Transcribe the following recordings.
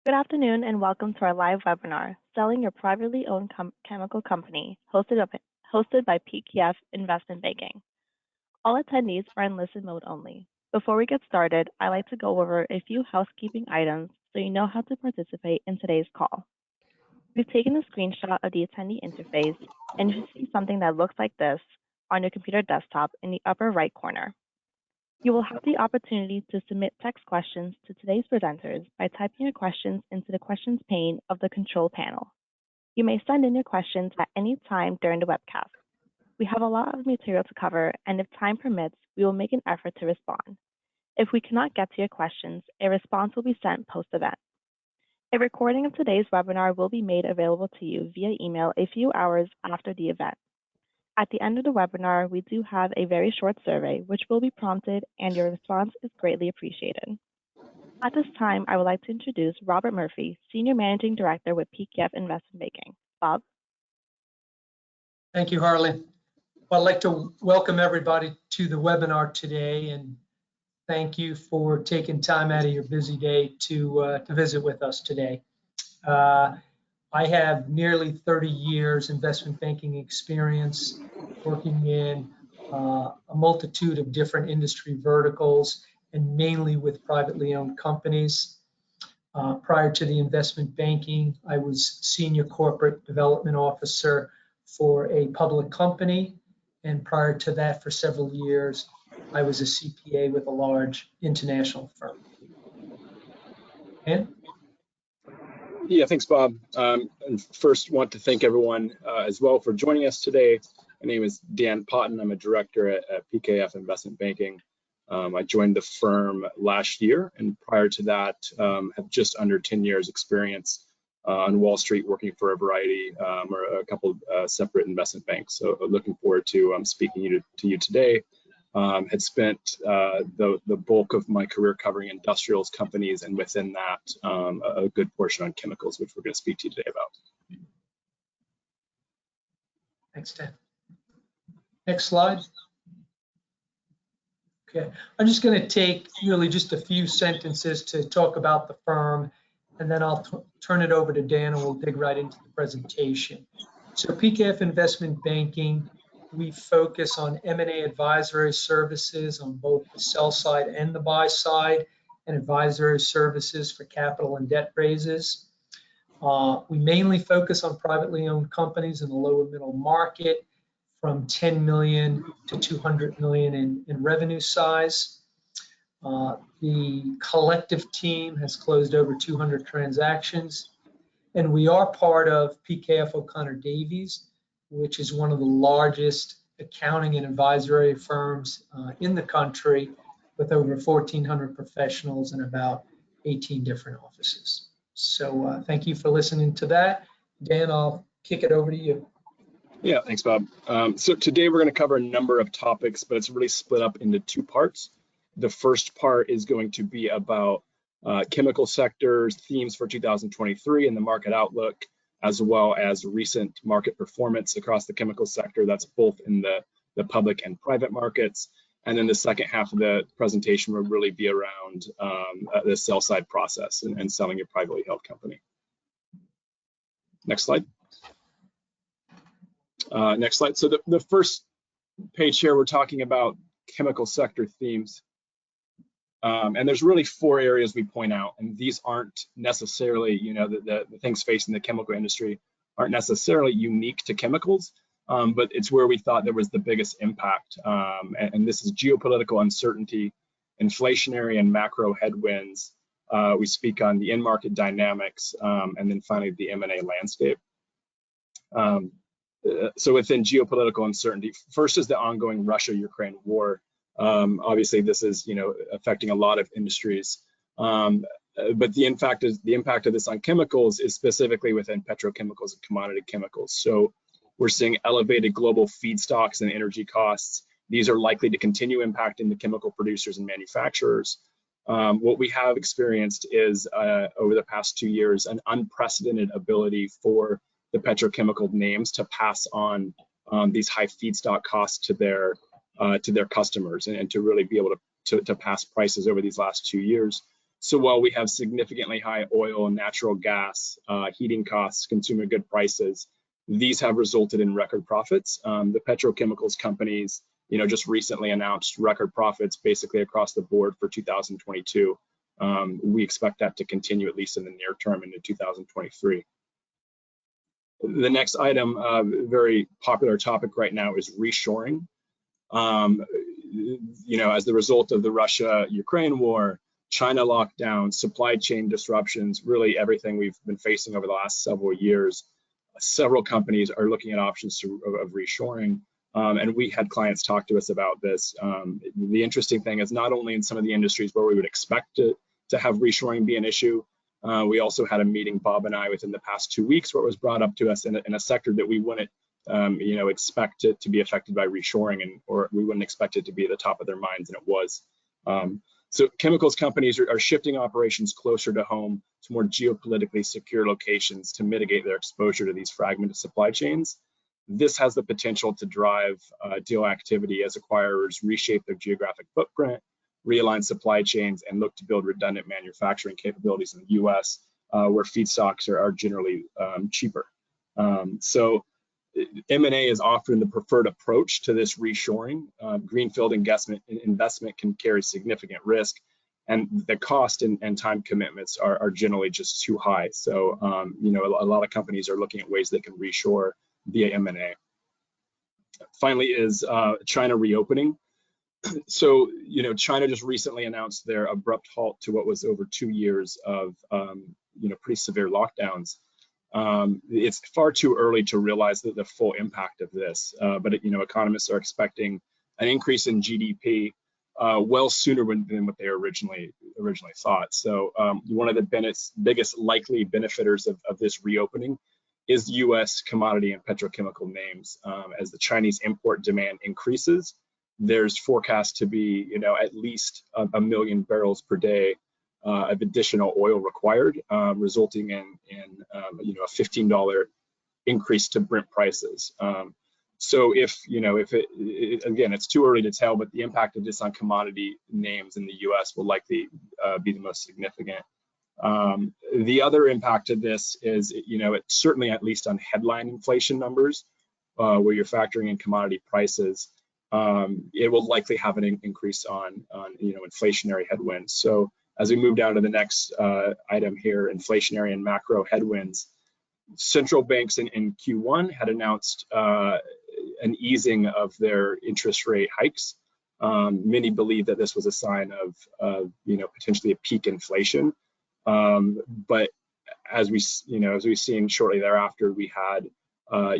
Good afternoon and welcome to our live webinar, Selling Your Privately Owned Chemical Company, hosted by PKF Investment Banking. All attendees are in listen mode only. Before we get started, I'd like to go over a few housekeeping items so you know how to participate in today's call. We've taken a screenshot of the attendee interface, and you should see something that looks like this on your computer desktop in the upper right corner. You will have the opportunity to submit text questions to today's presenters by typing your questions into the questions pane of the control panel. You may send in your questions at any time during the webcast. We have a lot of material to cover, and if time permits, we will make an effort to respond. If we cannot get to your questions, a response will be sent post-event. A recording of today's webinar will be made available to you via email a few hours after the event. At the end of the webinar, we do have a very short survey, which will be prompted, and your response is greatly appreciated. At this time, I would like to introduce Robert Murphy, Senior Managing Director with PKF Investment Banking. Bob? Thank you, Harley. Well, I'd like to welcome everybody to the webinar today, and thank you for taking time out of your busy day to visit with us today. I have nearly 30 years investment banking experience working in a multitude of different industry verticals and mainly with privately owned companies. Prior to the investment banking, I was Senior Corporate Development Officer for a public company, and prior to that, for several years, I was a CPA with a large international firm. And yeah, thanks, Bob. And first, want to thank everyone as well for joining us today. My name is Dan Potton. I'm a director at PKF Investment Banking. I joined the firm last year, and prior to that, have just under 10 years experience on Wall Street, working for a variety or a couple separate investment banks. So looking forward to speaking to you today. Had spent the bulk of my career covering industrials companies, and within that, a good portion on chemicals, which we're going to speak to you today about. Thanks, Dan. Next slide. Okay, I'm just going to take really just a few sentences to talk about the firm, and then I'll turn it over to Dan and we'll dig right into the presentation. So PKF Investment Banking, we focus on M&A advisory services on both the sell side and the buy side, and advisory services for capital and debt raises. We mainly focus on privately owned companies in the lower middle market, from 10 million to 200 million in revenue size. The collective team has closed over 200 transactions, and we are part of PKF O'Connor Davies, which is one of the largest accounting and advisory firms in the country, with over 1,400 professionals and about 18 different offices. So thank you for listening to that. Dan, I'll kick it over to you. Yeah, thanks, Bob. So today we're going to cover a number of topics, but it's really split up into two parts. The first part is going to be about chemical sectors, themes for 2023 and the market outlook, as well as recent market performance across the chemical sector. That's both in the public and private markets. And then the second half of the presentation will really be around the sell side process and selling your privately held company. Next slide. Next slide. So the first page here, we're talking about chemical sector themes. And there's really four areas we point out, and these aren't necessarily, the things facing the chemical industry aren't necessarily unique to chemicals, but it's where we thought there was the biggest impact. And this is geopolitical uncertainty, inflationary and macro headwinds. We speak on the end market dynamics, and then finally the M&A landscape. So within geopolitical uncertainty, first is the ongoing Russia-Ukraine war. Obviously, this is affecting a lot of industries, but the impact of this on chemicals is specifically within petrochemicals and commodity chemicals. So we're seeing elevated global feedstocks and energy costs. These are likely to continue impacting the chemical producers and manufacturers. What we have experienced is over the past 2 years an unprecedented ability for the petrochemical names to pass on these high feedstock costs to their customers and to really be able to pass prices over these last 2 years. So while we have significantly high oil and natural gas, heating costs, consumer good prices, these have resulted in record profits. The petrochemicals companies, just recently announced record profits basically across the board for 2022. We expect that to continue at least in the near term into 2023. The next item, very popular topic right now, is reshoring. As the result of the Russia-Ukraine war, China lockdown, supply chain disruptions, really everything we've been facing over the last several years, several companies are looking at options of reshoring. And we had clients talk to us about this. The interesting thing is not only in some of the industries where we would expect to have reshoring be an issue, we also had a meeting, Bob and I, within the past 2 weeks, where it was brought up to us in a sector that we wouldn't expect it to be affected by reshoring, or we wouldn't expect it to be at the top of their minds, and it was. So chemicals companies are shifting operations closer to home to more geopolitically secure locations to mitigate their exposure to these fragmented supply chains. This has the potential to drive deal activity as acquirers reshape their geographic footprint, realign supply chains, and look to build redundant manufacturing capabilities in the US, where feedstocks are generally cheaper. So M&A is often the preferred approach to this reshoring. Greenfield investment can carry significant risk, and the cost and time commitments are generally just too high. So, a lot of companies are looking at ways they can reshore via M&A. Finally is China reopening. So, China just recently announced their abrupt halt to what was over 2 years of, pretty severe lockdowns. It's far too early to realize the full impact of this, but economists are expecting an increase in GDP well sooner than what they originally thought. So one of the biggest likely benefiters of this reopening is U.S. commodity and petrochemical names. As the Chinese import demand increases, there's forecast to be at least a million barrels per day of additional oil required, resulting in a $15 increase to Brent prices. So if again, it's too early to tell, but the impact of this on commodity names in the U.S. will likely be the most significant. The other impact of this is, it's certainly at least on headline inflation numbers, where you're factoring in commodity prices, it will likely have an increase on inflationary headwinds. So as we move down to the next item here, inflationary and macro headwinds, central banks in Q1 had announced an easing of their interest rate hikes. Many believe that this was a sign of potentially a peak inflation. But as we've seen shortly thereafter, we had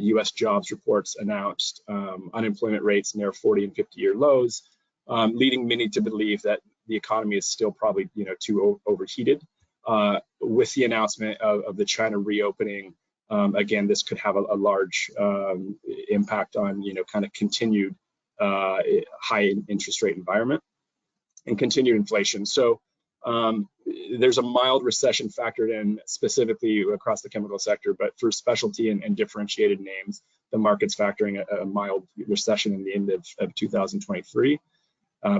U.S. jobs reports announced, unemployment rates near 40 and 50-year lows, leading many to believe that the economy is still probably too overheated. With the announcement of the China reopening, again, this could have a large impact on kind of continued high interest rate environment and continued inflation. So there's a mild recession factored in specifically across the chemical sector, but for specialty and differentiated names, the market's factoring a mild recession in the end of 2023.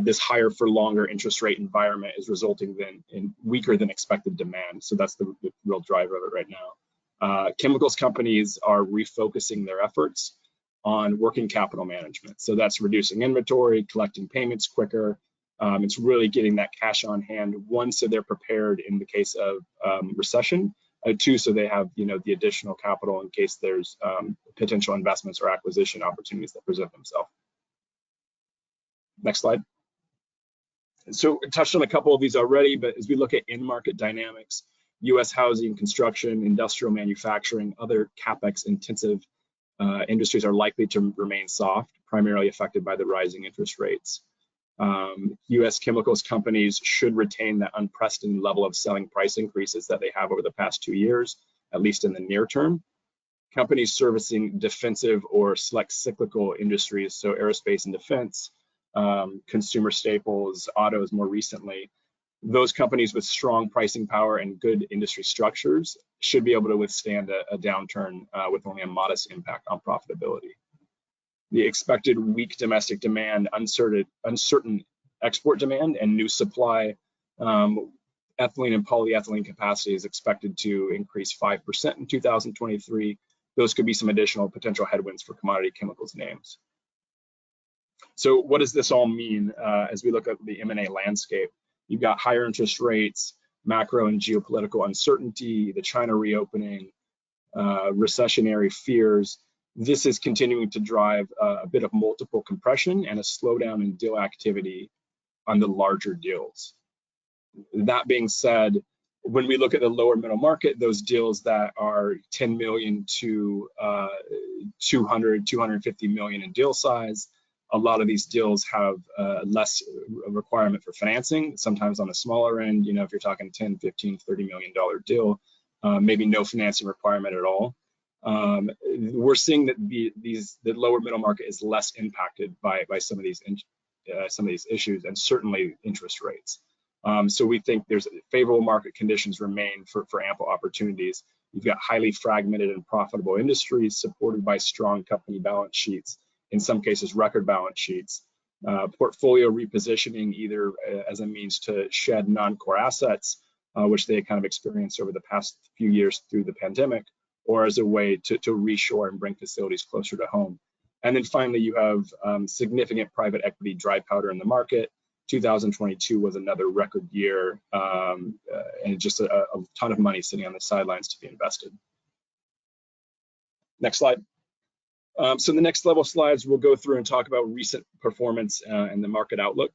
This higher for longer interest rate environment is resulting in weaker than expected demand. So that's the real driver of it right now. Chemicals companies are refocusing their efforts on working capital management. So that's reducing inventory, collecting payments quicker. It's really getting that cash on hand, one, so they're prepared in the case of recession, two, so they have the additional capital in case there's potential investments or acquisition opportunities that present themselves. Next slide. So I touched on a couple of these already, but as we look at in-market dynamics, U.S. housing, construction, industrial manufacturing, other CapEx intensive industries are likely to remain soft, primarily affected by the rising interest rates. U.S. chemicals companies should retain that unprecedented level of selling price increases that they have over the past 2 years, at least in the near term. Companies servicing defensive or select cyclical industries, so aerospace and defense, consumer staples, autos more recently, those companies with strong pricing power and good industry structures should be able to withstand a downturn with only a modest impact on profitability. The expected weak domestic demand, uncertain export demand, and new supply ethylene and polyethylene capacity is expected to increase 5% in 2023. Those could be some additional potential headwinds for commodity chemicals names. So what does this all mean as we look at the M&A landscape? You've got higher interest rates, macro and geopolitical uncertainty, the China reopening, recessionary fears. This is continuing to drive a bit of multiple compression and a slowdown in deal activity on the larger deals. That being said, when we look at the lower middle market, those deals that are 10 million to 250 million in deal size, a lot of these deals have less requirement for financing, sometimes on a smaller end. You know, if you're talking 10, 15, $30 million deal, maybe no financing requirement at all. We're seeing that the lower middle market is less impacted by some of these issues, and certainly interest rates. So we think there's favorable market conditions remain for ample opportunities. You've got highly fragmented and profitable industries supported by strong company balance sheets, in some cases record balance sheets, portfolio repositioning either as a means to shed non-core assets, which they kind of experienced over the past few years through the pandemic, or as a way to reshore and bring facilities closer to home. And then finally, you have significant private equity dry powder in the market. 2022 was another record year, and just a ton of money sitting on the sidelines to be invested. Next slide. So the next level slides, we'll go through and talk about recent performance and the market outlook.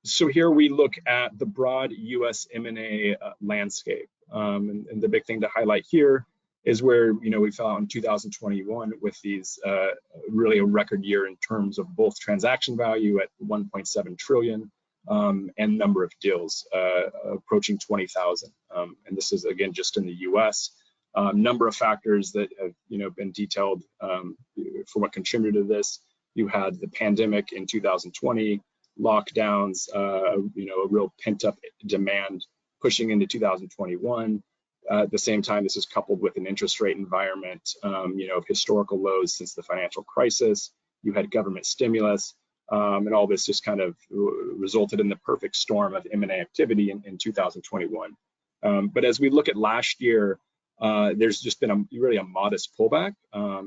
So here we look at the broad US M&A landscape. And the big thing to highlight here is where, you know, we fell out in 2021 with these really a record year in terms of both transaction value at 1.7 trillion and number of deals approaching 20,000. And this is again just in the US. Number of factors that have, you know, been detailed for what contributed to this. You had the pandemic in 2020, lockdowns, you know, a real pent-up demand pushing into 2021. At the same time, this is coupled with an interest rate environment, you know, of historical lows since the financial crisis. You had government stimulus, and all this just kind of resulted in the perfect storm of M&A activity in 2021. But as we look at last year, there's just been really a modest pullback.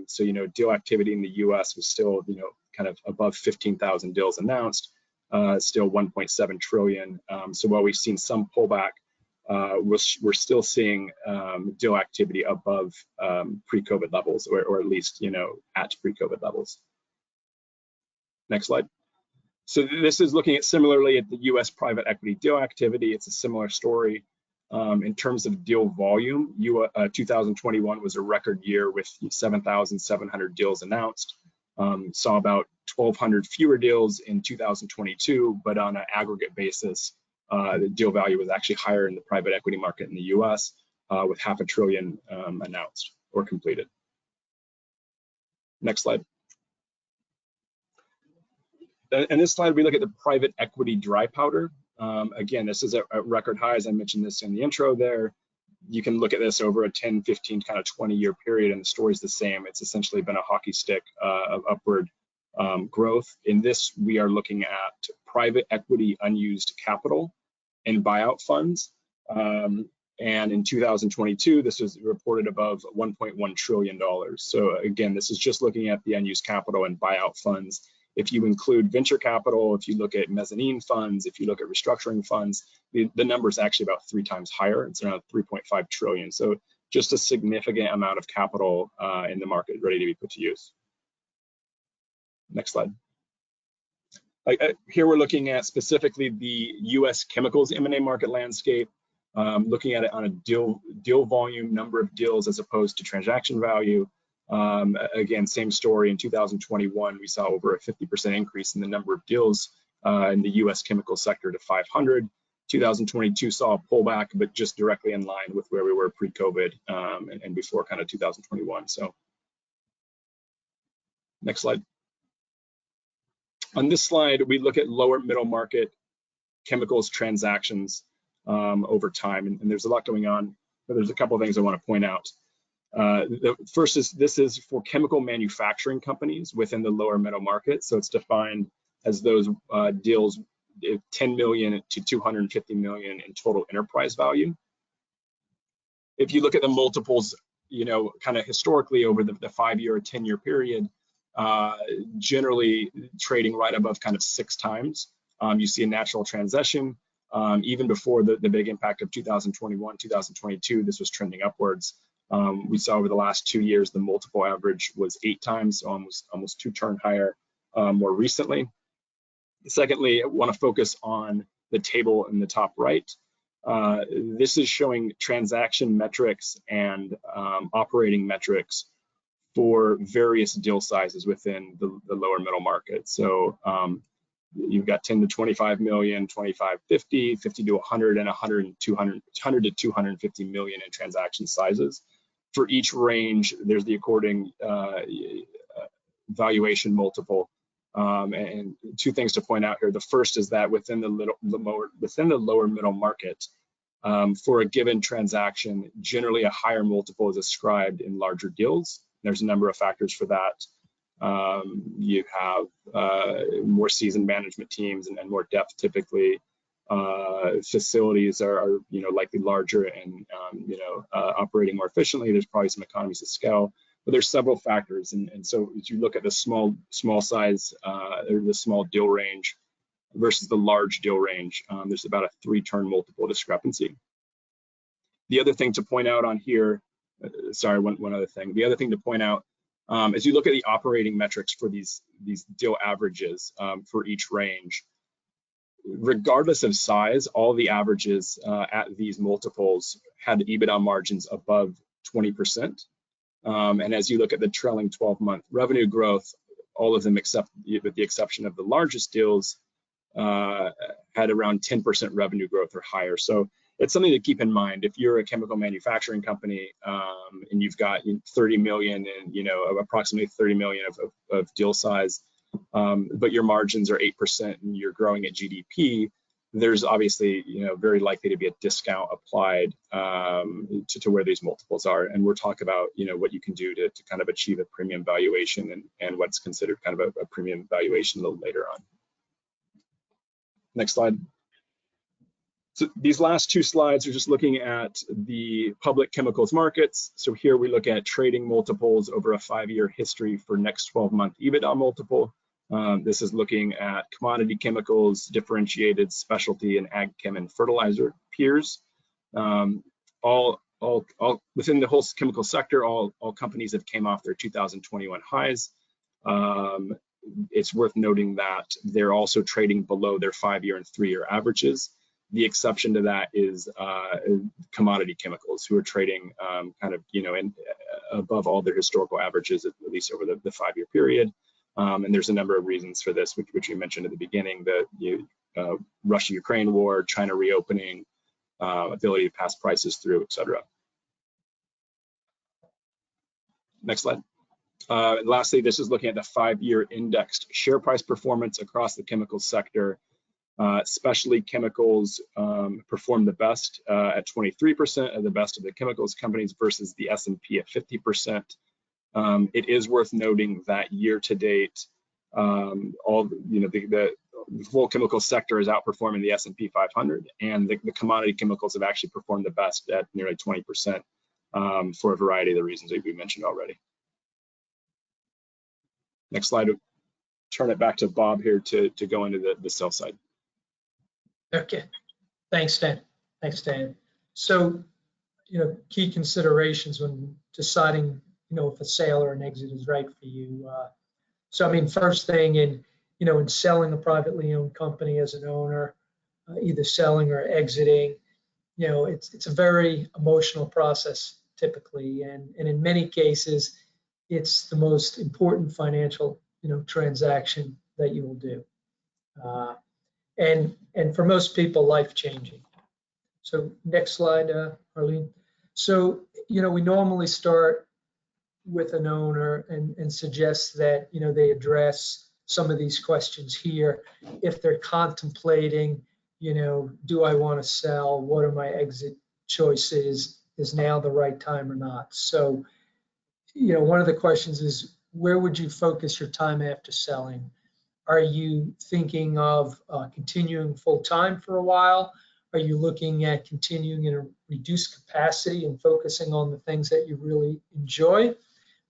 So, you know, deal activity in the US was still, you know, kind of above 15,000 deals announced, still 1.7 trillion. So while we've seen some pullback, we're still seeing deal activity above pre-COVID levels, or at least, you know, at pre-COVID levels. Next slide. So this is looking at similarly at the US private equity deal activity. It's a similar story. In terms of deal volume, 2021 was a record year with 7,700 deals announced. Saw about 1,200 fewer deals in 2022, but on an aggregate basis, the deal value was actually higher in the private equity market in the US, with $500 billion announced or completed. Next slide. In this slide, we look at the private equity dry powder. Again, this is at record high, as I mentioned this in the intro there. You can look at this over a 10, 15, kind of 20-year period, and the story's the same. It's essentially been a hockey stick of upward growth. In this, we are looking at private equity unused capital and buyout funds. And in 2022, this was reported above $1.1 trillion. So again, this is just looking at the unused capital and buyout funds. If you include venture capital, if you look at mezzanine funds, if you look at restructuring funds, the number is actually about 3 times higher. It's around 3.5 trillion. So just a significant amount of capital in the market ready to be put to use. Next slide. Here we're looking at specifically the US chemicals M&A market landscape, looking at it on a deal volume, number of deals as opposed to transaction value. Again, same story. In 2021, we saw over a 50% increase in the number of deals in the US chemical sector to 500. 2022 saw a pullback, but just directly in line with where we were pre-COVID and before kind of 2021. So next slide. On this slide, we look at lower middle market chemicals transactions over time, and there's a lot going on, but there's a couple of things I want to point out. The first is this is for chemical manufacturing companies within the lower middle market. So it's defined as those deals 10 million to 250 million in total enterprise value. If you look at the multiples, kind of historically over the 5-year or 10-year period, generally trading right above kind of 6 times. You see a natural transition. Even before the big impact of 2021, 2022, this was trending upwards. We saw over the last 2 years, the multiple average was 8 times, so almost 2 turn higher more recently. Secondly, I want to focus on the table in the top right. This is showing transaction metrics and operating metrics for various deal sizes within the lower middle market. So you've got 10 to 25 million, 25, 50, 50 to 100, and 100 to 250 million in transaction sizes. For each range, there's the according valuation multiple. And 2 things to point out here. The first is that within the lower middle market, for a given transaction, generally a higher multiple is ascribed in larger deals. There's a number of factors for that. You have more seasoned management teams and more depth typically. Facilities are likely larger and operating more efficiently. There's probably some economies of scale, but there's several factors. And so as you look at the small size or the small deal range versus the large deal range, there's about a 3 turn multiple discrepancy. The other thing to point out on here, sorry, one other thing. The other thing to point out, as you look at the operating metrics for these deal averages for each range, regardless of size, all the averages at these multiples had EBITDA margins above 20%. And as you look at the trailing 12-month revenue growth, all of them with the exception of the largest deals had around 10% revenue growth or higher. So it's something to keep in mind. If you're a chemical manufacturing company and you've got 30 million and approximately 30 million of deal size, but your margins are 8% and you're growing at GDP, there's obviously very likely to be a discount applied to where these multiples are. And we'll talk about what you can do to kind of achieve a premium valuation and what's considered kind of a premium valuation a little later on. Next slide. So these last 2 slides are just looking at the public chemicals markets. So here we look at trading multiples over a 5-year history for next 12-month EBITDA multiple. This is looking at commodity chemicals, differentiated specialty, and ag chem and fertilizer peers. All within the whole chemical sector, all companies have came off their 2021 highs. It's worth noting that they're also trading below their 5-year and 3-year averages. The exception to that is commodity chemicals, who are trading kind of above all their historical averages, at least over the 5-year period. And there's a number of reasons for this, which we mentioned at the beginning: the Russia-Ukraine war, China reopening, ability to pass prices through, etc. Next slide. Lastly, this is looking at the 5-year indexed share price performance across the chemical sector. Specialty chemicals perform the best at 23% of the best of the chemicals companies versus the S&P at 50%. It is worth noting that year to date, the full chemical sector is outperforming the S&P 500, and the commodity chemicals have actually performed the best at nearly 20% for a variety of the reasons that we mentioned already. Next slide. Turn it back to Bob here to go into the sell side. Okay, thanks, Dan. So, key considerations when deciding, if a sale or an exit is right for you. So, I mean, first thing in selling a privately owned company as an owner, either selling or exiting, it's a very emotional process typically, and in many cases, it's the most important financial, transaction that you will do. And for most people, life-changing. So next slide, Arlene. So, we normally start with an owner and suggest that, they address some of these questions here. If they're contemplating, do I want to sell? What are my exit choices? Is now the right time or not? So, one of the questions is, where would you focus your time after selling? Are you thinking of continuing full-time for a while? Are you looking at continuing in a reduced capacity and focusing on the things that you really enjoy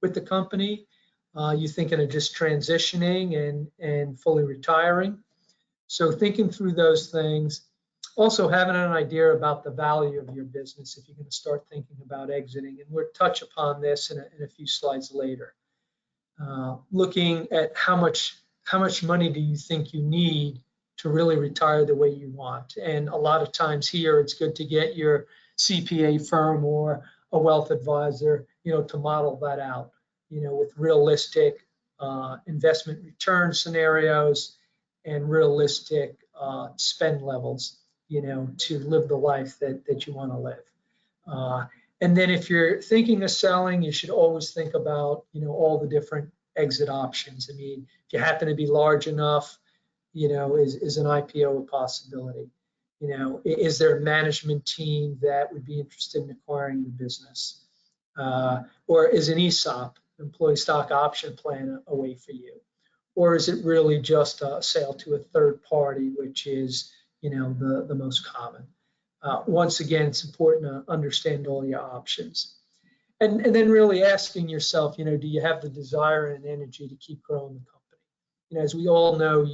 with the company? You thinking of just transitioning and fully retiring? So thinking through those things, also having an idea about the value of your business if you're going to start thinking about exiting. And we'll touch upon this in a few slides later. Looking at how much money do you think you need to really retire the way you want. And a lot of times here, it's good to get your CPA firm or a wealth advisor, to model that out, with realistic investment return scenarios and realistic spend levels, to live the life that you want to live. And then if you're thinking of selling, you should always think about, all the different exit options. I mean, if you happen to be large enough, is an IPO a possibility? Is there a management team that would be interested in acquiring the business? Or is an ESOP, employee stock option plan, a way for you? Or is it really just a sale to a third party, which is, the most common? Once again, it's important to understand all your options. And then really asking yourself, do you have the desire and energy to keep growing the company? As we all know,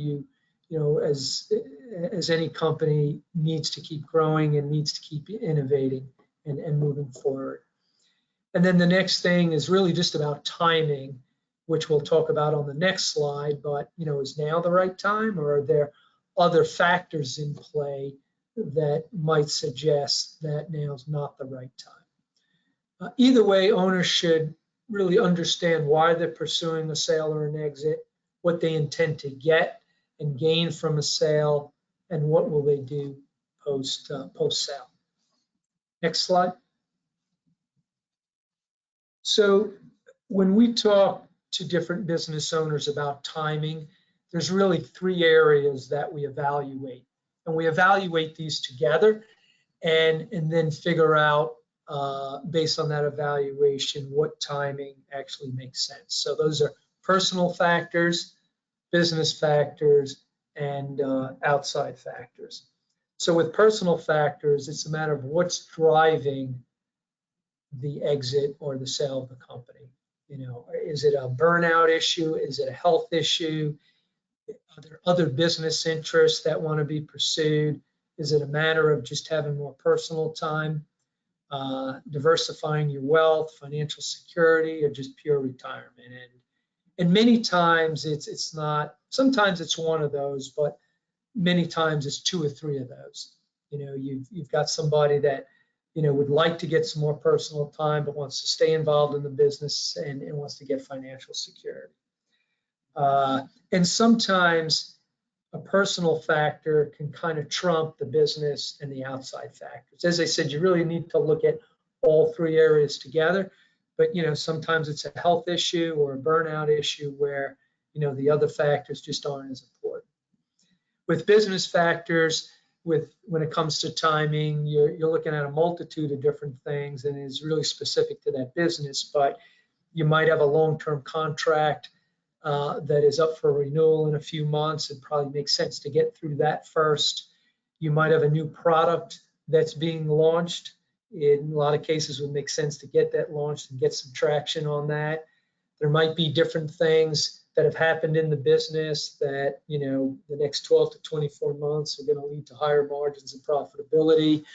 as any company needs to keep growing and needs to keep innovating and moving forward. And then the next thing is really just about timing, which we'll talk about on the next slide. But, is now the right time, or are there other factors in play that might suggest that now is not the right time? Either way, owners should really understand why they're pursuing a sale or an exit, what they intend to get and gain from a sale, and what will they do post-sale. Next slide. So when we talk to different business owners about timing, there's really 3 areas that we evaluate. And we evaluate these together and then figure out, based on that evaluation, what timing actually makes sense. So those are personal factors, business factors, and outside factors. So with personal factors, it's a matter of what's driving the exit or the sale of the company. Is it a burnout issue? Is it a health issue? Are there other business interests that want to be pursued? Is it a matter of just having more personal time, diversifying your wealth, financial security, or just pure retirement? And many times it's not. Sometimes it's one of those, but many times it's 2 or 3 of those. You've got somebody that would like to get some more personal time, but wants to stay involved in the business and wants to get financial security. And sometimes a personal factor can kind of trump the business and the outside factors. As I said, you really need to look at all 3 areas together. But sometimes it's a health issue or a burnout issue where the other factors just aren't as important. With business factors, when it comes to timing, you're looking at a multitude of different things, and it's really specific to that business. But you might have a long-term contract that is up for renewal in a few months. It probably makes sense to get through that first. You might have a new product that's being launched. In a lot of cases, it would make sense to get that launched and get some traction on that. There might be different things that have happened in the business that, the next 12 to 24 months are going to lead to higher margins and profitability,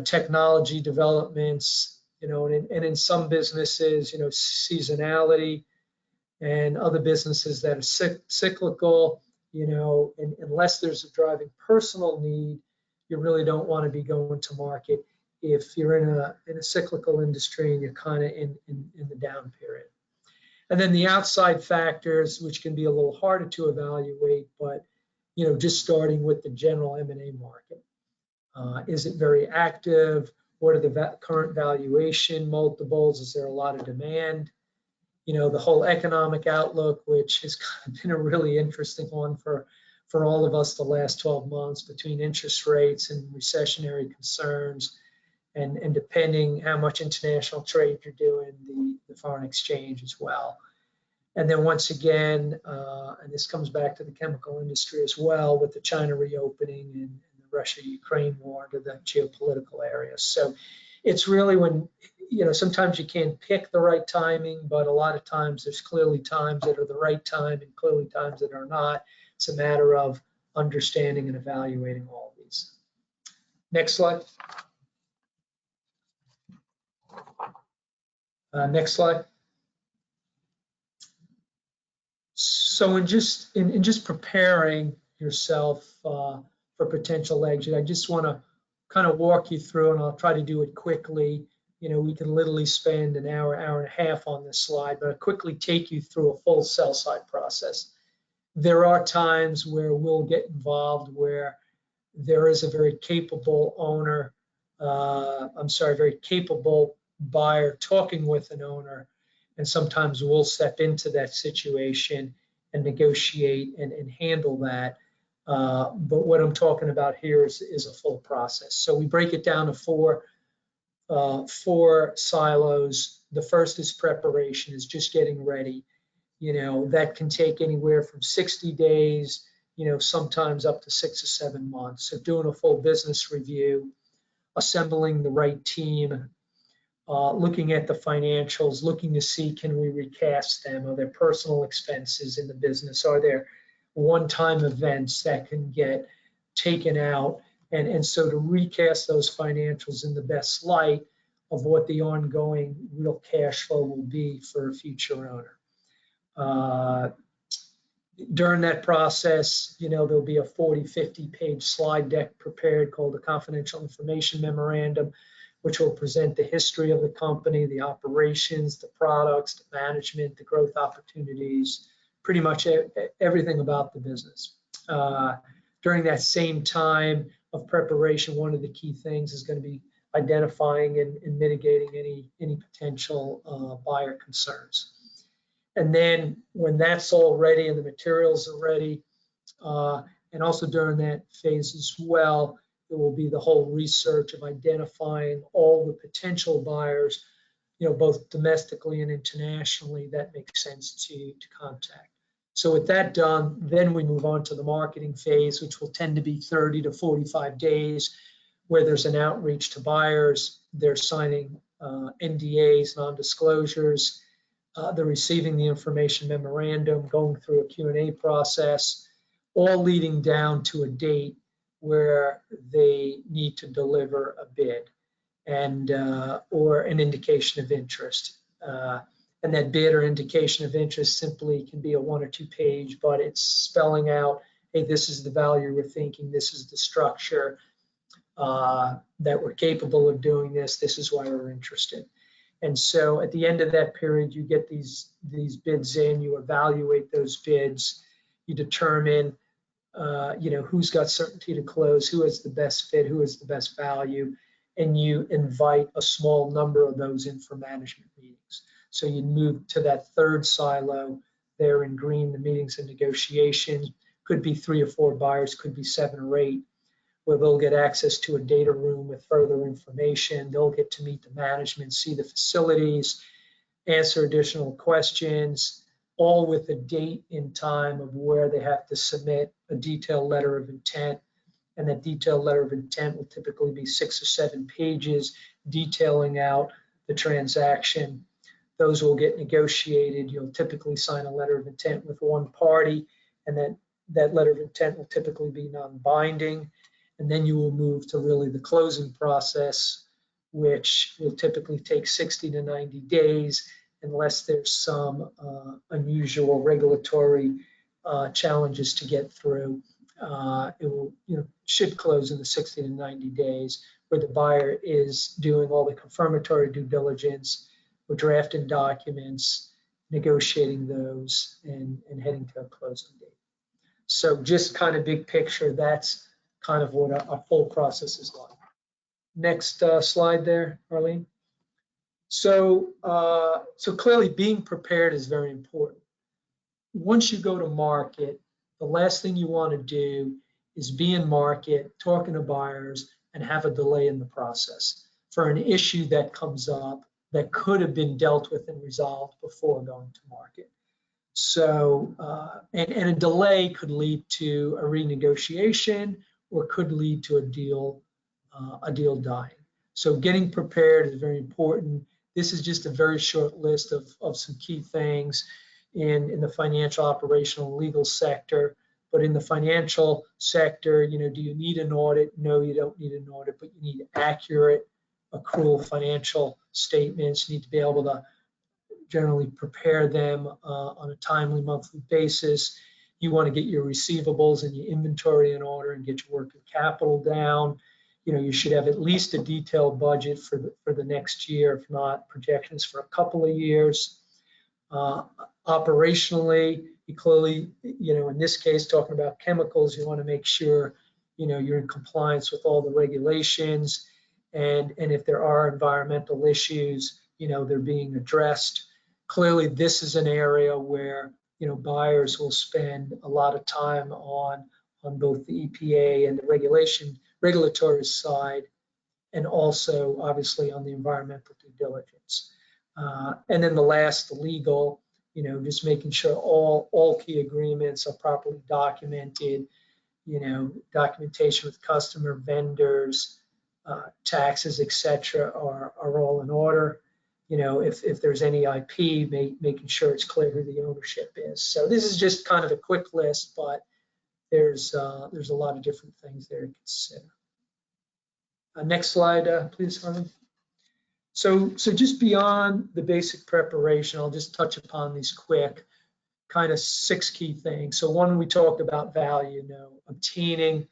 technology developments, and in some businesses, seasonality, and other businesses that are cyclical, and unless there's a driving personal need, you really don't want to be going to market if you're in a cyclical industry and you're kind of in the down period. And then the outside factors, which can be a little harder to evaluate, but just starting with the general M&A market. Is it very active? What are the current valuation multiples? Is there a lot of demand? The whole economic outlook, which has kind of been a really interesting one for all of us the last 12 months, between interest rates and recessionary concerns, and depending how much international trade you're doing, the foreign exchange as well. And then once again, and this comes back to the chemical industry as well, with the China reopening and the Russia-Ukraine war to the geopolitical areas. So it's really when, sometimes you can't pick the right timing, but a lot of times there's clearly times that are the right time and clearly times that are not. It's a matter of understanding and evaluating all of these. Next slide. Next slide. So in just preparing yourself for potential exit, I just want to kind of walk you through, and I'll try to do it quickly. We can literally spend an hour, hour and a half on this slide, but I'll quickly take you through a full sell side process. There are times where we'll get involved where there is a very capable owner, very capable buyer talking with an owner, and sometimes we'll step into that situation and negotiate and handle that. But what I'm talking about here is a full process. So we break it down to four silos. The first is preparation, is just getting ready. That can take anywhere from 60 days, sometimes up to 6 or 7 months. So doing a full business review, assembling the right team, looking at the financials, looking to see, can we recast them? Are there personal expenses in the business? Are there one-time events that can get taken out? And so to recast those financials in the best light of what the ongoing real cash flow will be for a future owner. During that process, there'll be a 40, 50-page slide deck prepared called the Confidential Information Memorandum, which will present the history of the company, the operations, the products, the management, the growth opportunities, pretty much everything about the business. During that same time of preparation, one of the key things is going to be identifying and mitigating any potential buyer concerns. And then when that's all ready and the materials are ready, and also during that phase as well, it will be the whole research of identifying all the potential buyers, both domestically and internationally, that makes sense to contact. So with that done, then we move on to the marketing phase, which will tend to be 30 to 45 days, where there's an outreach to buyers. They're signing NDAs, non-disclosures. They're receiving the information memorandum, going through a Q&A process, all leading down to a date where they need to deliver a bid and or an indication of interest. And that bid or indication of interest simply can be a 1 or 2 page, but it's spelling out, hey, this is the value we're thinking, this is the structure, that we're capable of doing this, this is why we're interested. And so at the end of that period, you get these bids in, you evaluate those bids, you determine who's got certainty to close, who has the best fit, who has the best value, and you invite a small number of those in for management meetings. So you move to that third silo there in green, the meetings and negotiation. Could be 3 or 4 buyers, could be 7 or 8, where they'll get access to a data room with further information. They'll get to meet the management, see the facilities, answer additional questions, all with a date and time of where they have to submit a detailed letter of intent. And that detailed letter of intent will typically be 6 or 7 pages detailing out the transaction. Those will get negotiated. You'll typically sign a letter of intent with one party, and then that letter of intent will typically be non-binding. And then you will move to really the closing process, which will typically take 60 to 90 days, unless there's some unusual regulatory challenges to get through. It will, should close in the 60 to 90 days, where the buyer is doing all the confirmatory due diligence, we're drafting documents, negotiating those, and heading to a closing date. So just kind of big picture, that's kind of what a full process is like. Next slide there, Arlene. So clearly being prepared is very important. Once you go to market, the last thing you want to do is be in market, talking to buyers, and have a delay in the process for an issue that comes up that could have been dealt with and resolved before going to market. So, and a delay could lead to a renegotiation or could lead to a deal dying. So getting prepared is very important. This is just a very short list of some key things in the financial, operational, legal sector. But in the financial sector, do you need an audit? No, you don't need an audit, but you need accurate accrual financial statements. You need to be able to generally prepare them on a timely monthly basis. You want to get your receivables and your inventory in order and get your working capital down. You should have at least a detailed budget for the next year, if not projections for a couple of years. Operationally, you clearly, in this case, talking about chemicals, you want to make sure, you're in compliance with all the regulations, and if there are environmental issues, they're being addressed. Clearly, this is an area where, buyers will spend a lot of time on both the EPA and the regulatory side, and also obviously on the environmental due diligence. And then the last, the legal, just making sure all key agreements are properly documented, documentation with customer, vendors, taxes, etc., are all in order. If there's any IP, making sure it's clear who the ownership is. So this is just kind of a quick list, but there's a lot of different things there to consider. Next slide, please, Harlan. So just beyond the basic preparation, I'll just touch upon these quick, kind of 6 key things. So one, we talked about value, obtaining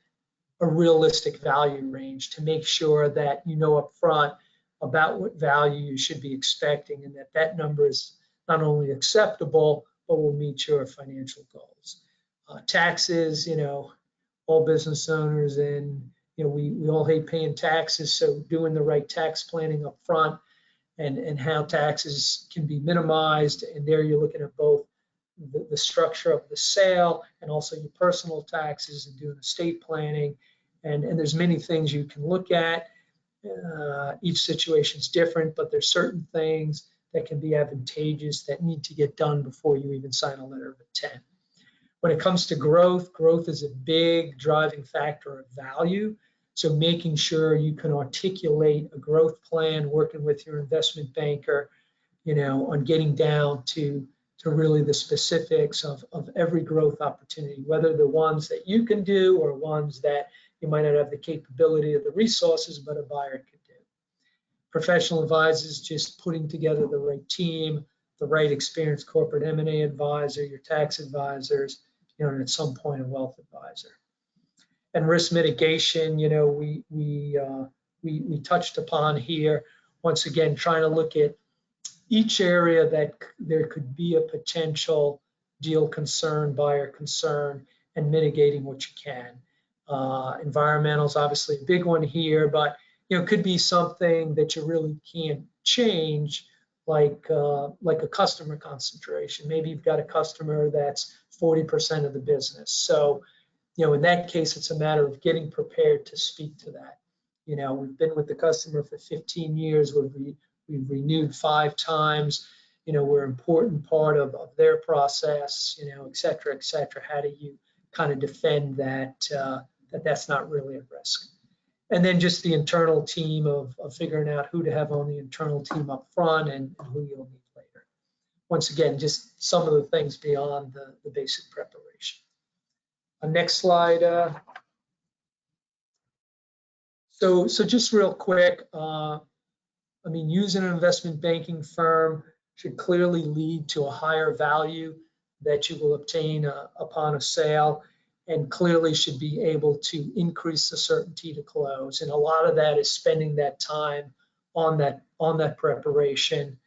a realistic value range to make sure that up front about what value you should be expecting, and that number is not only acceptable, but will meet your financial goals. Taxes, all business owners, and we all hate paying taxes, so doing the right tax planning up front and how taxes can be minimized, and there you're looking at both the structure of the sale and also your personal taxes and doing estate planning, and there's many things you can look at. Each situation is different, but there's certain things that can be advantageous that need to get done before you even sign a letter of intent. When it comes to growth is a big driving factor of value. So making sure you can articulate a growth plan, working with your investment banker, on getting down to really the specifics of every growth opportunity, whether the ones that you can do or ones that you might not have the capability or the resources, but a buyer could do. Professional advisors, just putting together the right team, the right experienced corporate M&A advisor, your tax advisors, and at some point a wealth advisor. And risk mitigation, we touched upon here. Once again, trying to look at each area that there could be a potential deal concern, buyer concern, and mitigating what you can. Environmental is obviously a big one here, but it could be something that you really can't change, like a customer concentration. Maybe you've got a customer that's 40% of the business. So, in that case, it's a matter of getting prepared to speak to that. We've been with the customer for 15 years. We've renewed 5 times. We're an important part of their process, et cetera, et cetera. How do you kind of defend that, that's not really at risk? And then just the internal team of figuring out who to have on the internal team up front and who you'll need later. Once again, just some of the things beyond the basic preparation. Next slide. So just real quick, using an investment banking firm should clearly lead to a higher value that you will obtain upon a sale, and clearly should be able to increase the certainty to close. And a lot of that is spending that time on that preparation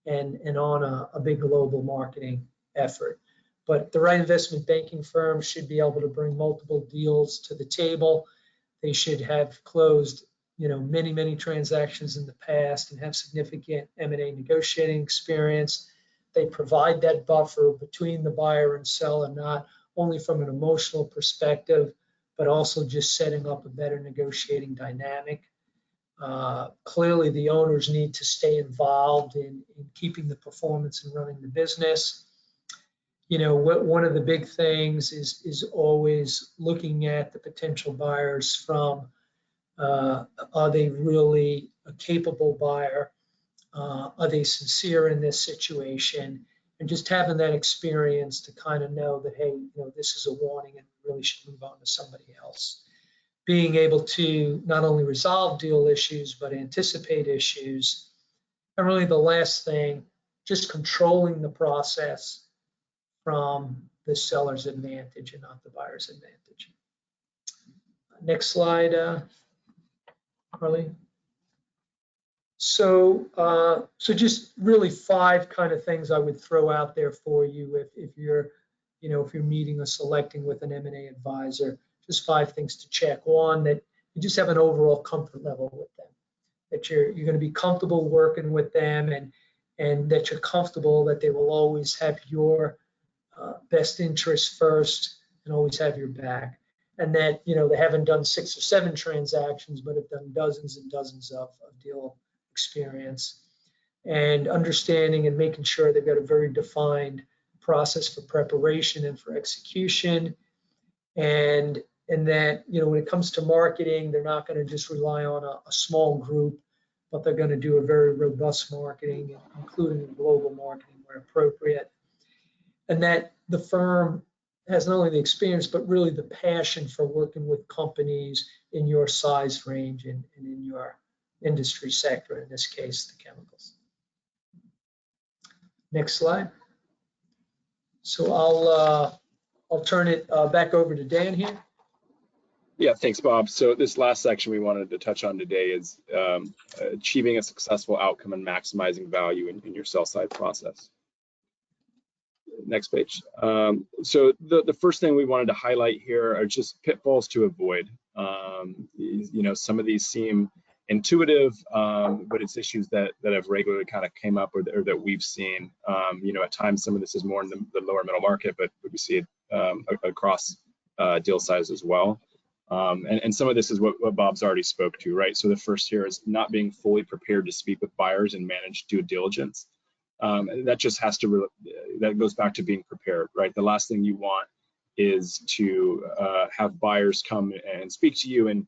and on a big global marketing effort. But the right investment banking firm should be able to bring multiple deals to the table. They should have closed, many transactions in the past and have significant M&A negotiating experience. They provide that buffer between the buyer and seller, not only from an emotional perspective, but also just setting up a better negotiating dynamic. Clearly, the owners need to stay involved in keeping the performance and running the business. one of the big things is always looking at the potential buyers from, are they really a capable buyer? Are they sincere in this situation? And just having that experience to kind of know that, hey, this is a warning and we really should move on to somebody else. Being able to not only resolve deal issues, but anticipate issues. And really the last thing, just controlling the process from the seller's advantage and not the buyer's advantage. Next slide, Harley. So just really 5 kind of things I would throw out there for you if you're meeting or selecting with an M&A advisor. Just 5 things to check. 1, that you just have an overall comfort level with them, that you're going to be comfortable working with them, and that you're comfortable that they will always have your best interest first and always have your back. And that they haven't done 6 or 7 transactions, but have done dozens and dozens of deal experience, and understanding and making sure they've got a very defined process for preparation and for execution, and that when it comes to marketing, they're not going to just rely on a small group, but they're going to do a very robust marketing, including global marketing where appropriate, and that the firm has not only the experience but really the passion for working with companies in your size range and in your industry sector, in this case, the chemicals. Next slide. So I'll turn it back over to Dan here. Yeah, thanks, Bob. So this last section we wanted to touch on today is achieving a successful outcome and maximizing value in your sell side process. Next page. So the first thing we wanted to highlight here are just pitfalls to avoid. Some of these seem intuitive, but it's issues that have regularly kind of came up or that we've seen. At times some of this is more in the lower middle market, but we see it across deal size as well. And some of this is what Bob's already spoke to, right? So the first here is not being fully prepared to speak with buyers and manage due diligence. That just has to, that goes back to being prepared, right? The last thing you want is to have buyers come and speak to you and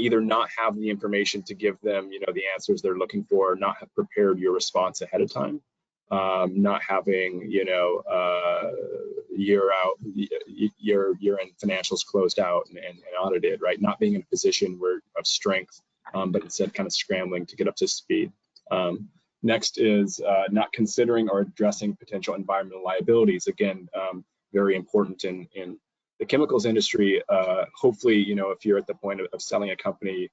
either not have the information to give them, the answers they're looking for, not have prepared your response ahead of time, not having, year-end financials closed out and audited, right? Not being in a position of strength, but instead kind of scrambling to get up to speed. Next is not considering or addressing potential environmental liabilities. Again, very important in the chemicals industry. Hopefully, if you're at the point of selling a company,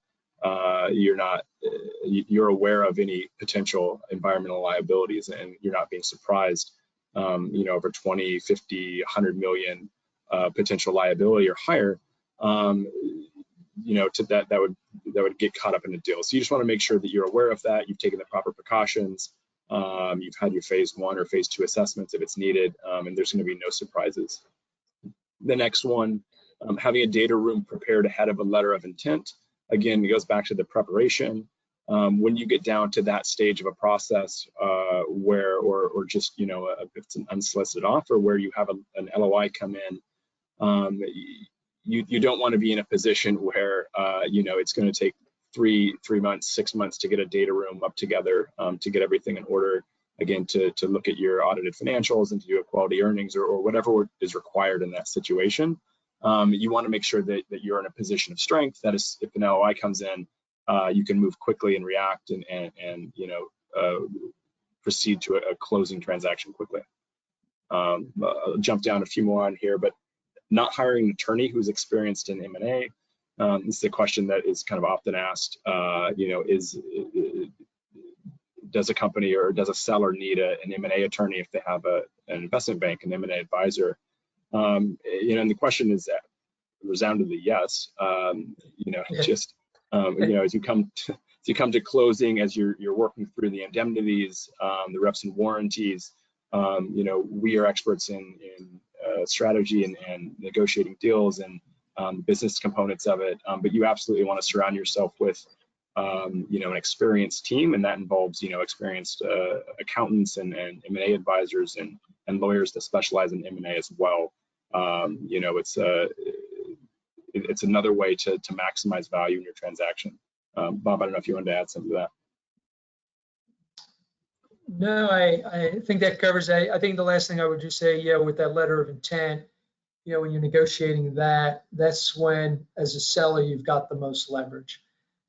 you're aware of any potential environmental liabilities and you're not being surprised, over 20, 50, 100 million potential liability or higher, that would get caught up in a deal. So you just want to make sure that you're aware of that. You've taken the proper precautions. You've had your phase 1 or phase 2 assessments if it's needed, and there's going to be no surprises. The next one, having a data room prepared ahead of a letter of intent. Again, it goes back to the preparation. When you get down to that stage of a process where, or just, if it's an unsolicited offer where you have an LOI come in, you don't want to be in a position where, it's going to take three months, 6 months to get a data room up together, to get everything in order. Again, to look at your audited financials and to do a quality earnings or whatever is required in that situation. You want to make sure that you're in a position of strength. That is, if an LOI comes in, you can move quickly and react and proceed to a closing transaction quickly. I'll jump down a few more on here, but not hiring an attorney who's experienced in M&A. This is a question that is kind of often asked. Does a company or does a seller need an M&A attorney if they have an investment bank, an M&A advisor? And the question is resoundingly yes. Just as you come to closing, as you're working through the indemnities, the reps and warranties, we are experts in strategy and negotiating deals and the business components of it. But you absolutely want to surround yourself with an experienced team, and that involves, experienced accountants and M&A advisors and lawyers that specialize in M&A as well. It's another way to maximize value in your transaction. Bob, I don't know if you wanted to add something to that. No, I think that covers it. I think the last thing I would just say, yeah, with that letter of intent, when you're negotiating that, that's when, as a seller, you've got the most leverage.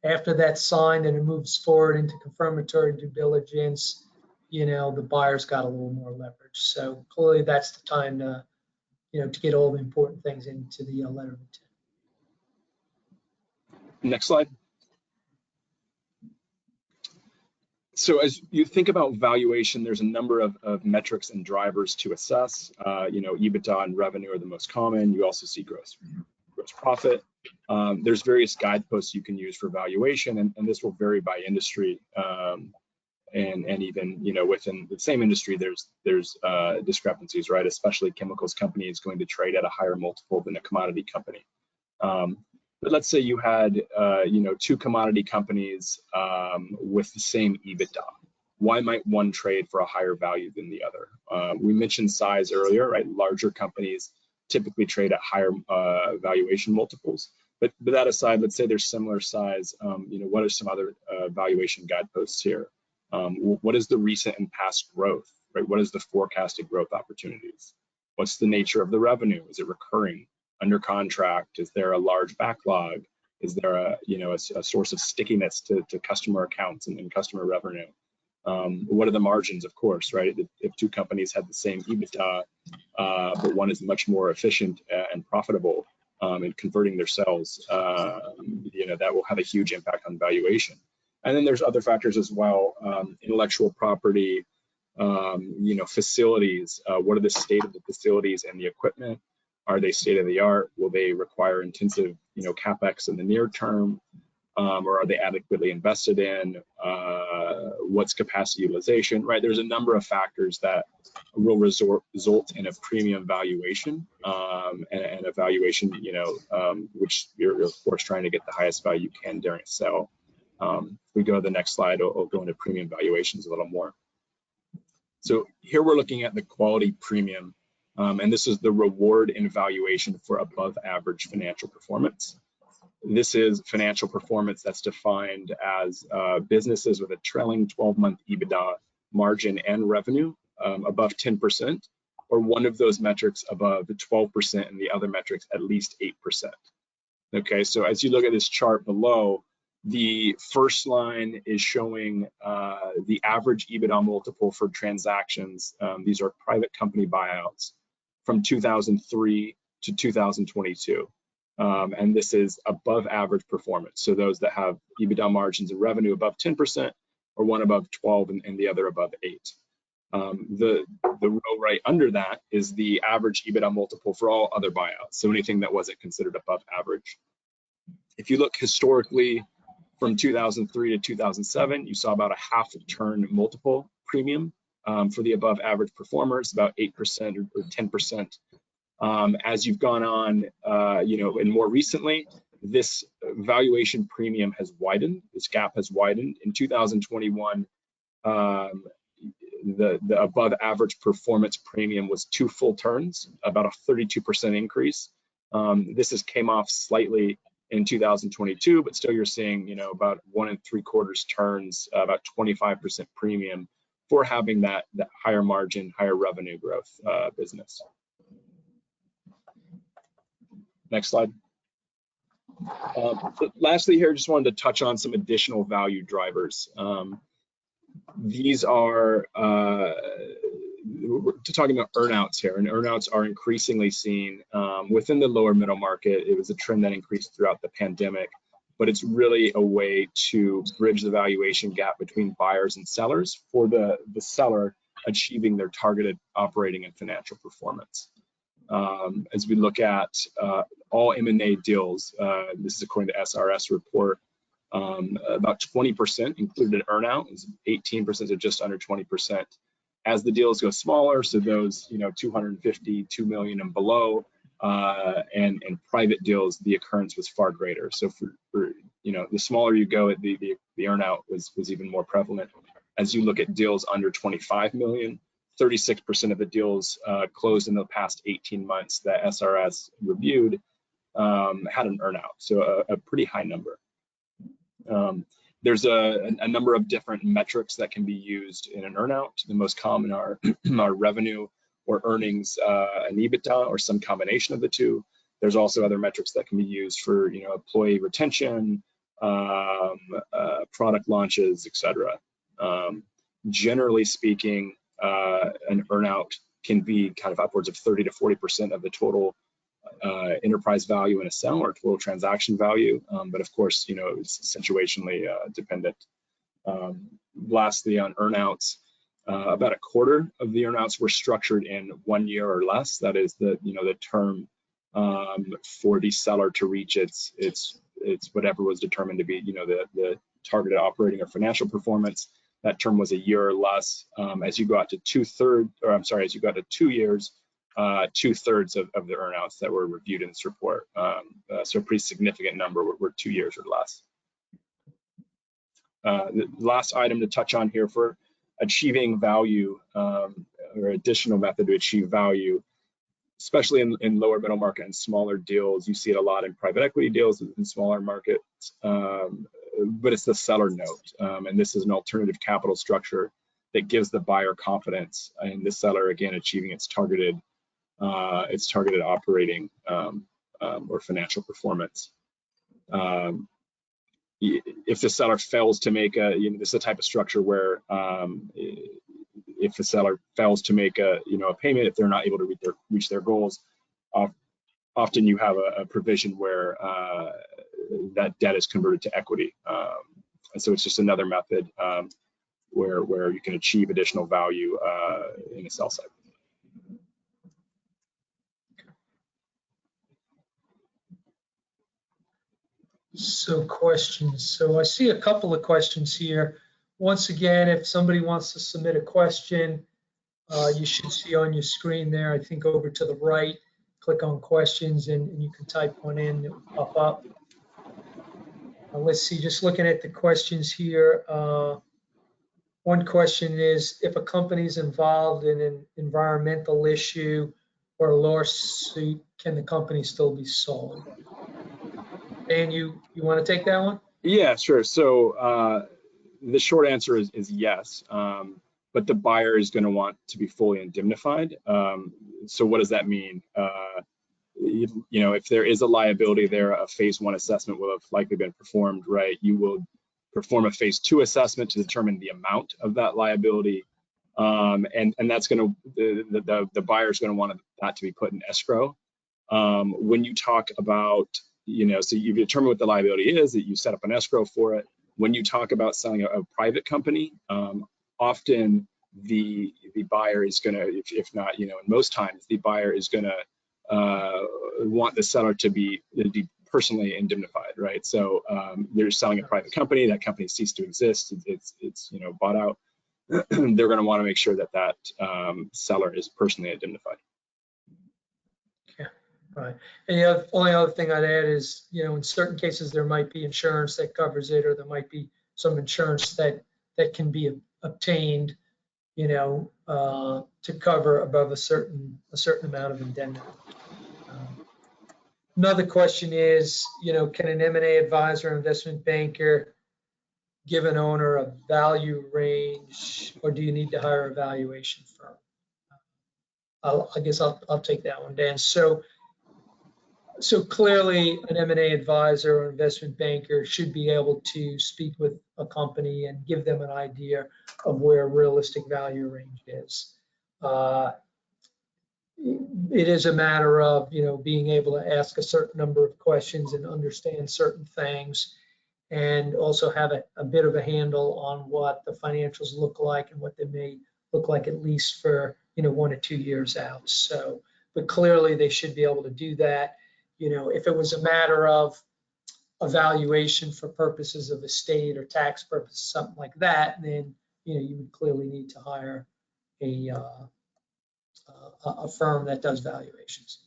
After that's signed and it moves forward into confirmatory due diligence, the buyer's got a little more leverage. So clearly that's the time to, to get all the important things into the letter of intent. Next slide. So as you think about valuation, there's a number of metrics and drivers to assess. EBITDA and revenue are the most common. You also see gross profit. There's various guideposts you can use for valuation, and this will vary by industry. And even within the same industry, there's discrepancies, right? Especially chemicals company is going to trade at a higher multiple than a commodity company. But let's say you had, two commodity companies with the same EBITDA. Why might one trade for a higher value than the other? We mentioned size earlier, right? Larger companies typically trade at higher valuation multiples. But that aside, let's say they're similar size. What are some other valuation guideposts here? What is the recent and past growth, right? What is the forecasted growth opportunities? What's the nature of the revenue? Is it recurring? Under contract? Is there a large backlog? Is there a source of stickiness to customer accounts and customer revenue? What are the margins, of course, right? If two companies had the same EBITDA, but one is much more efficient and profitable in converting their sales, that will have a huge impact on valuation. And then there's other factors as well, intellectual property, facilities. What are the state of the facilities and the equipment? Are they state of the art? Will they require intensive, CapEx in the near term? Or are they adequately invested in? What's capacity utilization, right? There's a number of factors that will result in a premium valuation and a valuation, which you're of course trying to get the highest value you can during a sale. If we go to the next slide, I'll go into premium valuations a little more. So here we're looking at the quality premium. And this is the reward in valuation for above average financial performance. This is financial performance that's defined as businesses with a trailing 12-month EBITDA margin and revenue above 10%, or one of those metrics above 12% and the other metrics at least 8%. Okay, so as you look at this chart below, the first line is showing the average EBITDA multiple for transactions. These are private company buyouts from 2003 to 2022. And this is above average performance. So those that have EBITDA margins and revenue above 10%, or one above 12 and the other above 8. The row right under that is the average EBITDA multiple for all other buyouts. So anything that wasn't considered above average. If you look historically from 2003 to 2007, you saw about a half a turn multiple premium for the above average performers, about 8% or 10%. As you've gone on, and more recently, this valuation premium has widened. This gap has widened. In 2021, the above average performance premium was 2 full turns, about a 32% increase. This came off slightly in 2022, but still you're seeing, about 1 3/4 turns, about 25% premium for having that higher margin, higher revenue growth business. Next slide. Lastly here, just wanted to touch on some additional value drivers. These are, we're talking about earnouts here, and earnouts are increasingly seen within the lower middle market. It was a trend that increased throughout the pandemic, but it's really a way to bridge the valuation gap between buyers and sellers for the seller achieving their targeted operating and financial performance. As we look at all M&A deals, this is according to SRS report, about 20% included an earnout, 18% to just under 20%. As the deals go smaller, so those 250, 2 million and below, and private deals, the occurrence was far greater. So for the smaller you go, the earnout was even more prevalent. As you look at deals under 25 million, 36% of the deals closed in the past 18 months that SRS reviewed had an earnout, so a pretty high number. There's a number of different metrics that can be used in an earnout. The most common are revenue or earnings and EBITDA, or some combination of the two. There's also other metrics that can be used for employee retention, product launches, etc. Generally speaking, an earnout can be kind of upwards of 30 to 40% of the total enterprise value in a sale, or total transaction value, but of course, it's situationally dependent. Lastly, on earnouts, about a quarter of the earnouts were structured in 1 year or less. That is the term for the seller to reach its whatever was determined to be the targeted operating or financial performance. That term was a year or less. As you go out to 2 years, 2/3 of the earnouts that were reviewed in this report, so a pretty significant number were 2 years or less. The last item to touch on here for achieving value, or additional method to achieve value, especially in lower middle market and smaller deals. You see it a lot in private equity deals in smaller markets, but it's the seller note, and this is an alternative capital structure that gives the buyer confidence in the seller, again, achieving its targeted operating or financial performance. If the seller fails to make this is a type of structure where if the seller fails to make a payment, if they're not able to reach their goals, often you have a provision where that debt is converted to equity. And so it's just another method where you can achieve additional value in a sell side. So questions. So I see a couple of questions here. Once again, if somebody wants to submit a question, you should see on your screen there, I think over to the right, click on questions and you can type one in, it will pop up. Let's see, just looking at the questions here. One question is, if a company is involved in an environmental issue or a lawsuit, can the company still be sold? Dan, you want to take that one? Yeah, sure. So the short answer is yes, but the buyer is going to want to be fully indemnified. So what does that mean? If there is a liability there, a phase 1 assessment will have likely been performed, right? You will perform a phase 2 assessment to determine the amount of that liability, and that's going to the buyer is going to want that to be put in escrow. When you talk about so you determine what the liability is, that you set up an escrow for it. When you talk about selling a private company, often the buyer is going to, if not, in most times, the buyer is going to want the seller to be personally indemnified, right? So they're selling a private company, that company ceased to exist, it's bought out. They're going to want to make sure that seller is personally indemnified. Right. And the only other thing I'd add is, in certain cases, there might be insurance that covers it, or there might be some insurance that can be obtained, to cover above a certain amount of indemnity. Another question is, can an M&A advisor or investment banker give an owner a value range, or do you need to hire a valuation firm? I guess I'll take that one, Dan. So clearly, an M&A advisor or investment banker should be able to speak with a company and give them an idea of where a realistic value range is. It is a matter of being able to ask a certain number of questions and understand certain things, and also have a bit of a handle on what the financials look like and what they may look like, at least for 1 or 2 years out. So, but clearly they should be able to do that. If it was a matter of evaluation for purposes of estate or tax purposes, something like that, then you would clearly need to hire a firm that does valuations.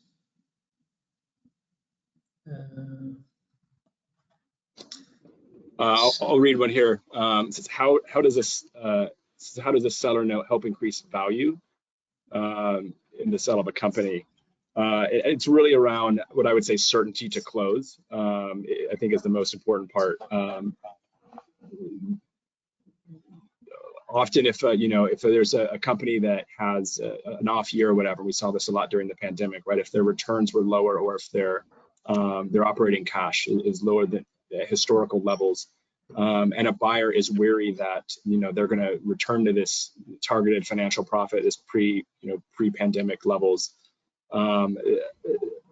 I'll read one here. It says, how does the seller note help increase value in the sale of a company? It's really around what I would say certainty to close. I think is the most important part. Often, if if there's a company that has an off year or whatever, we saw this a lot during the pandemic, right? If their returns were lower, or if their operating cash is lower than historical levels, and a buyer is wary that they're going to return to this targeted financial profit, this pre-pandemic levels,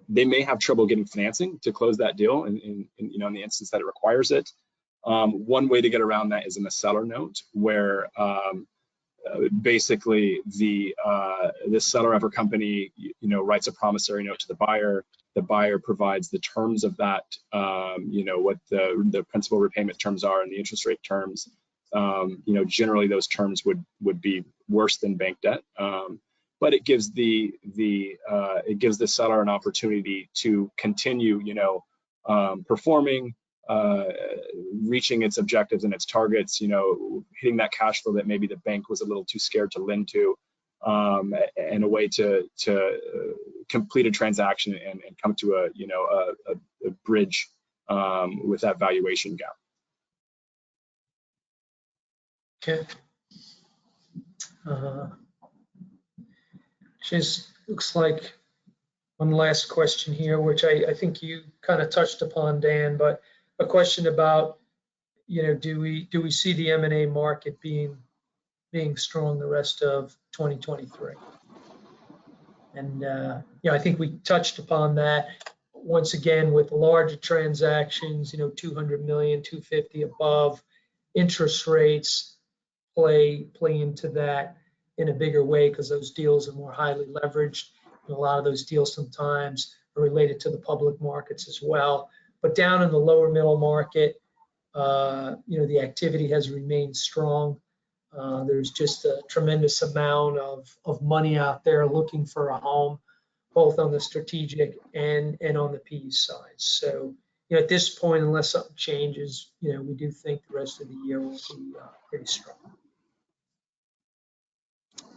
they may have trouble getting financing to close that deal, in the instance that it requires it. One way to get around that is in the seller note, where basically the seller of a company writes a promissory note to the buyer. The buyer provides the terms of that, what the principal repayment terms are and the interest rate terms. Generally those terms would be worse than bank debt, but it gives the seller an opportunity to continue, performing, reaching its objectives and its targets, hitting that cash flow that maybe the bank was a little too scared to lend to, and a way to complete a transaction and come to a bridge with that valuation gap. Okay. Just looks like one last question here, which I think you kind of touched upon, Dan, but a question about, do we see the M&A market being strong the rest of 2023? And I think we touched upon that once again with larger transactions, 200 million, 250 above. Interest rates play into that in a bigger way because those deals are more highly leveraged. And a lot of those deals sometimes are related to the public markets as well. But down in the lower middle market, the activity has remained strong. There's just a tremendous amount of money out there looking for a home, both on the strategic and on the PE side. So, at this point, unless something changes, we do think the rest of the year will be pretty strong.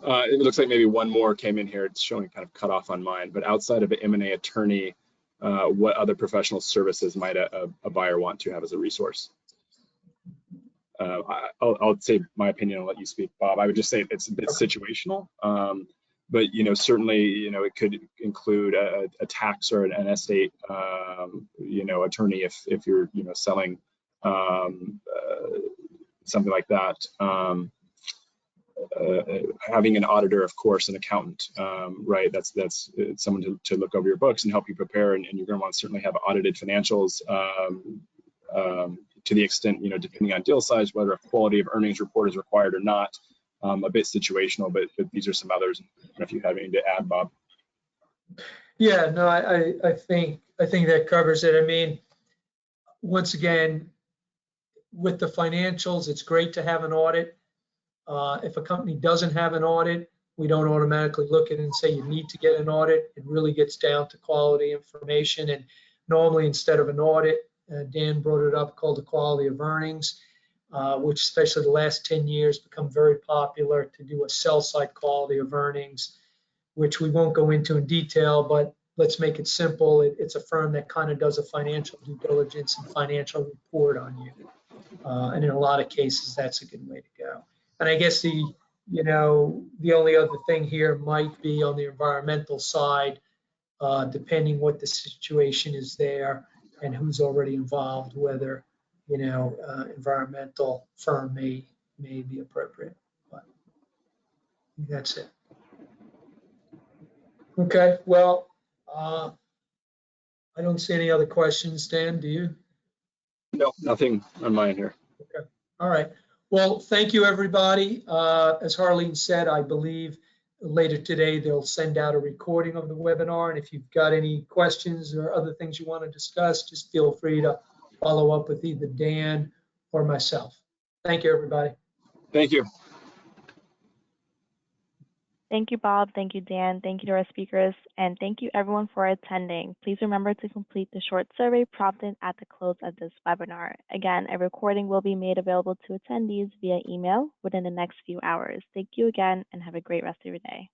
It looks like maybe one more came in here. It's showing kind of cut off on mine, but outside of an M&A attorney, what other professional services might a buyer want to have as a resource? I'll say my opinion and let you speak, Bob. I would just say it's a bit situational, but certainly it could include a tax or an estate attorney if you're selling something like that. Having an auditor, of course, an accountant, right? That's someone to look over your books and help you prepare, and you're going to want to certainly have audited financials. To the extent, depending on deal size, whether a quality of earnings report is required or not, a bit situational, but these are some others. I don't know if you have anything to add, Bob. Yeah, no, I think that covers it. I mean, once again, with the financials, it's great to have an audit. If a company doesn't have an audit, we don't automatically look at it and say you need to get an audit. It really gets down to quality information, and normally instead of an audit, Dan brought it up, called the quality of earnings, which especially the last 10 years become very popular to do a sell side quality of earnings, which we won't go into in detail, but let's make it simple. It's a firm that kind of does a financial due diligence and financial report on you. And in a lot of cases, that's a good way to go. And I guess the only other thing here might be on the environmental side, depending what the situation is there and who's already involved, whether environmental firm may be appropriate. But that's it. Okay, well, I don't see any other questions, Dan, do you? No, nothing on mine here. Okay, all right. Well, thank you, everybody. As Harleen said, I believe later today they'll send out a recording of the webinar. And if you've got any questions or other things you want to discuss, just feel free to follow up with either Dan or myself. Thank you, everybody. Thank you. Thank you, Bob. Thank you, Dan. Thank you to our speakers. And thank you, everyone, for attending. Please remember to complete the short survey prompted at the close of this webinar. Again, a recording will be made available to attendees via email within the next few hours. Thank you again, and have a great rest of your day.